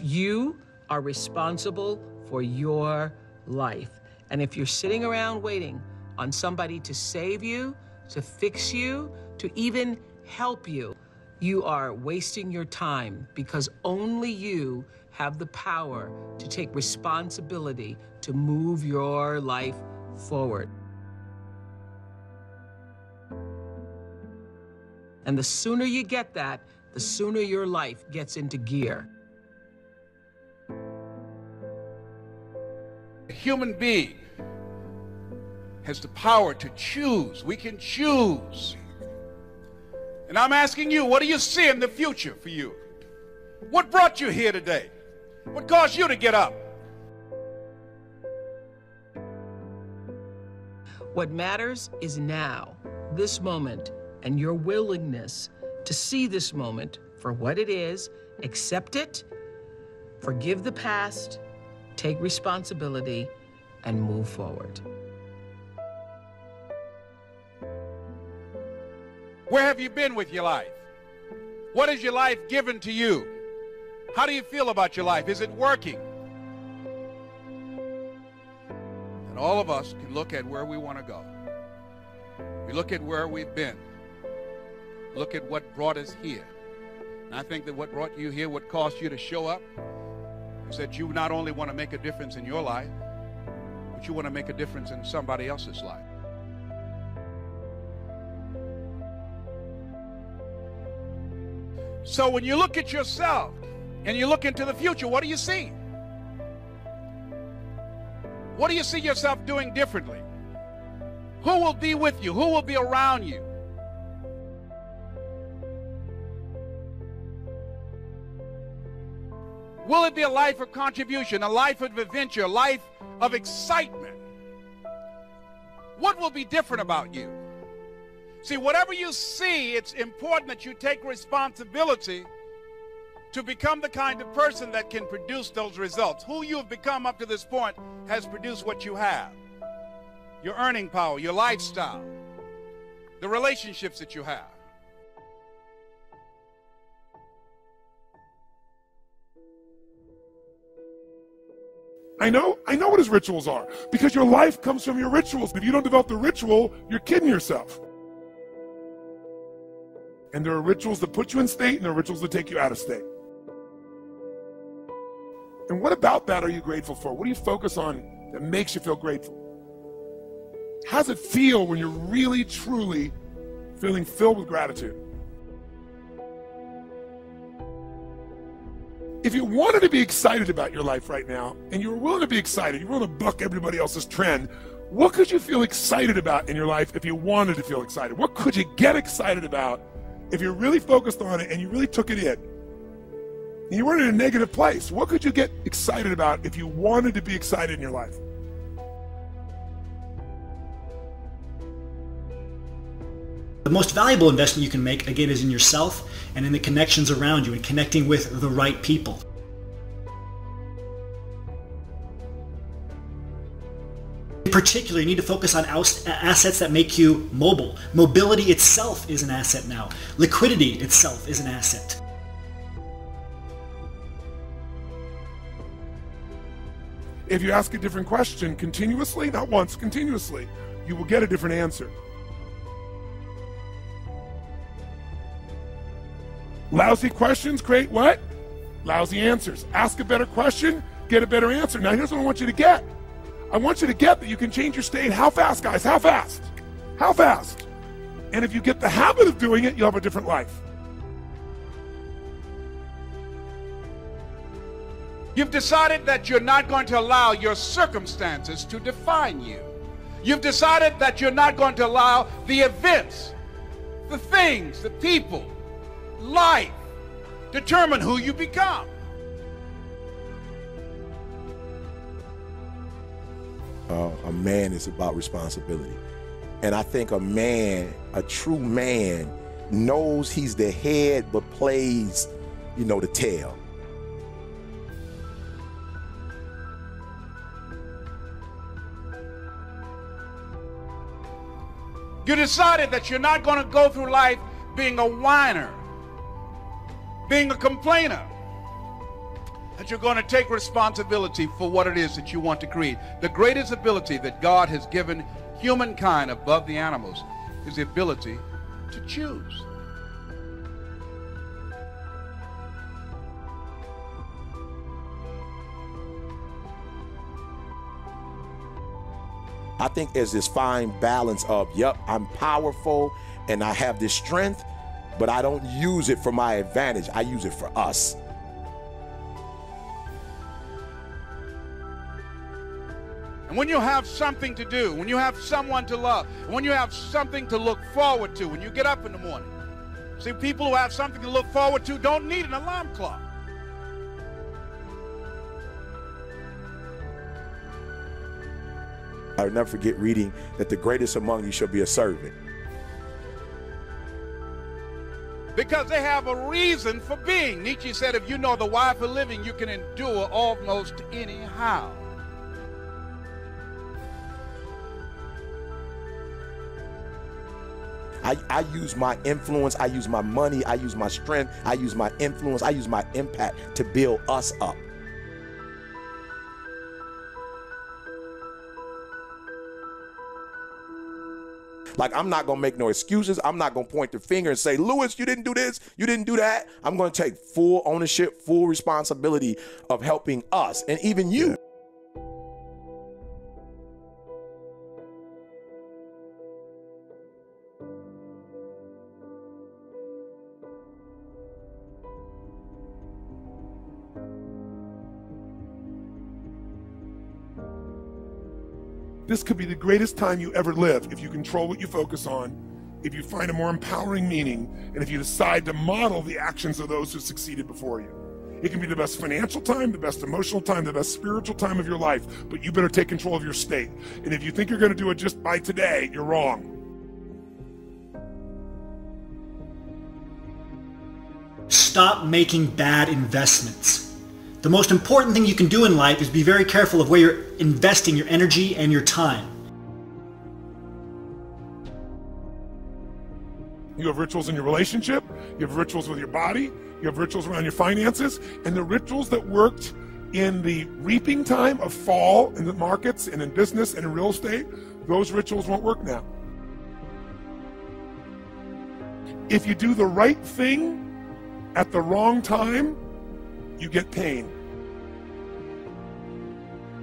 You are responsible for your life. And if you're sitting around waiting on somebody to save you, to fix you, to even help you, you are wasting your time, because only you have the power to take responsibility to move your life forward. And the sooner you get that, the sooner your life gets into gear. A human being has the power to choose. We can choose. And I'm asking you, what do you see in the future for you? What brought you here today? What caused you to get up? What matters is now, this moment, and your willingness to see this moment for what it is, accept it, forgive the past, take responsibility, and move forward. Where have you been with your life? What has your life given to you? How do you feel about your life? Is it working? And all of us can look at where we want to go. We look at where we've been. Look at what brought us here. And I think that what brought you here, what caused you to show up, is that you not only want to make a difference in your life, but you want to make a difference in somebody else's life. So when you look at yourself and you look into the future, what do you see? What do you see yourself doing differently? Who will be with you? Who will be around you? Will it be a life of contribution, a life of adventure, a life of excitement? What will be different about you? See, whatever you see, it's important that you take responsibility to become the kind of person that can produce those results. Who you have become up to this point has produced what you have. Your earning power, your lifestyle, the relationships that you have. I know what his rituals are, because your life comes from your rituals. If you don't develop the ritual, you're kidding yourself. And there are rituals that put you in state, and there are rituals that take you out of state. And what about that are you grateful for? What do you focus on that makes you feel grateful? How does it feel when you're really, truly feeling filled with gratitude? If you wanted to be excited about your life right now, and you were willing to be excited, you're willing to buck everybody else's trend, what could you feel excited about in your life if you wanted to feel excited? What could you get excited about if you're really focused on it and you really took it in? And you weren't in a negative place. What could you get excited about if you wanted to be excited in your life? The most valuable investment you can make, again, is in yourself and in the connections around you and connecting with the right people. In particular, you need to focus on assets that make you mobile. Mobility itself is an asset now. Liquidity itself is an asset. If you ask a different question continuously, not once, continuously, you will get a different answer. Lousy questions create what? Lousy answers. Ask a better question, get a better answer. Now here's what I want you to get. I want you to get that you can change your state. How fast, guys? How fast? How fast? And if you get the habit of doing it, you'll have a different life. You've decided that you're not going to allow your circumstances to define you. You've decided that you're not going to allow the events, the things, the people, life determine who you become. A man is about responsibility. And I think a man, a true man, knows he's the head but plays, the tail. You decided that you're not going to go through life being a whiner, being a complainer. that you're going to take responsibility for what it is that you want to create. The greatest ability that God has given humankind above the animals is the ability to choose. I think there's this fine balance of, yep, I'm powerful and I have this strength, but I don't use it for my advantage. I use it for us. And when you have something to do, when you have someone to love, when you have something to look forward to, when you get up in the morning, see, people who have something to look forward to don't need an alarm clock. I'll never forget reading that the greatest among you shall be a servant. Because they have a reason for being. Nietzsche said, if you know the why for living, you can endure almost anyhow. I use my influence, I use my money, I use my strength, I use my influence, I use my impact to build us up. Like, I'm not gonna make no excuses. I'm not gonna point the finger and say, Lewis, you didn't do this, you didn't do that. I'm gonna take full ownership, full responsibility of helping us and even you. This could be the greatest time you ever live if you control what you focus on, if you find a more empowering meaning, and if you decide to model the actions of those who succeeded before you. It can be the best financial time, the best emotional time, the best spiritual time of your life, but you better take control of your state. And if you think you're going to do it just by today, you're wrong. Stop making bad investments. The most important thing you can do in life is be very careful of where you're investing your energy and your time. You have rituals in your relationship, you have rituals with your body, you have rituals around your finances, and the rituals that worked in the reaping time of fall in the markets and in business and in real estate, those rituals won't work now. If you do the right thing at the wrong time, you get pain.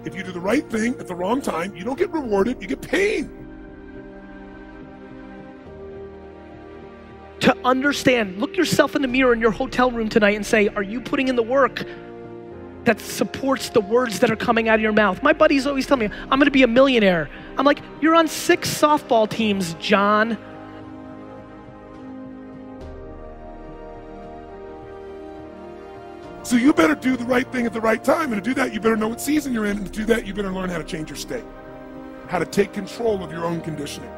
If you do the right thing at the wrong time, you don't get rewarded, you get pain. To understand, look yourself in the mirror in your hotel room tonight and say, are you putting in the work that supports the words that are coming out of your mouth? My buddies always tell me, I'm gonna be a millionaire. I'm like, you're on 6 softball teams, John. So you better do the right thing at the right time, and to do that, you better know what season you're in, and to do that, you better learn how to change your state, how to take control of your own conditioning.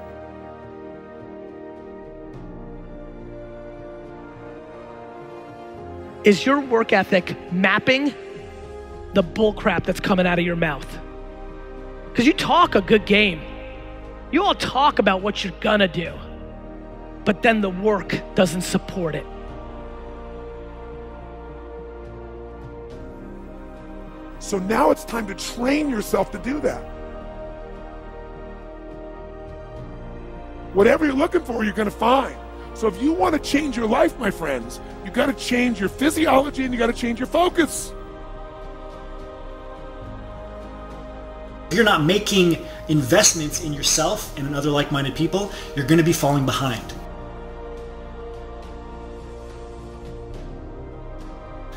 Is your work ethic mapping the bull crap that's coming out of your mouth? Because you talk a good game. You all talk about what you're gonna do, but then the work doesn't support it. So now it's time to train yourself to do that. Whatever you're looking for, you're gonna find. So if you want to change your life, my friends, you got to change your physiology and you got to change your focus. If you're not making investments in yourself and in other like-minded people, you're going to be falling behind.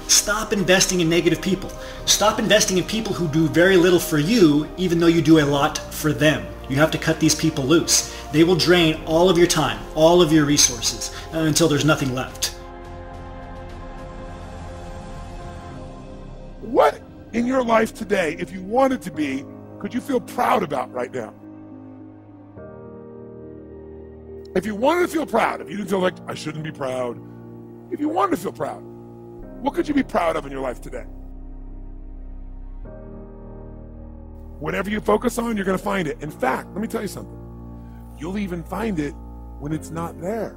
Stop investing in negative people. Stop investing in people who do very little for you, even though you do a lot for them. You have to cut these people loose. They will drain all of your time, all of your resources, until there's nothing left. What in your life today, if you wanted to be, could you feel proud about right now? If you wanted to feel proud, if you didn't feel like, I shouldn't be proud, if you wanted to feel proud, what could you be proud of in your life today? Whatever you focus on, you're going to find it. In fact, let me tell you something. You'll even find it when it's not there.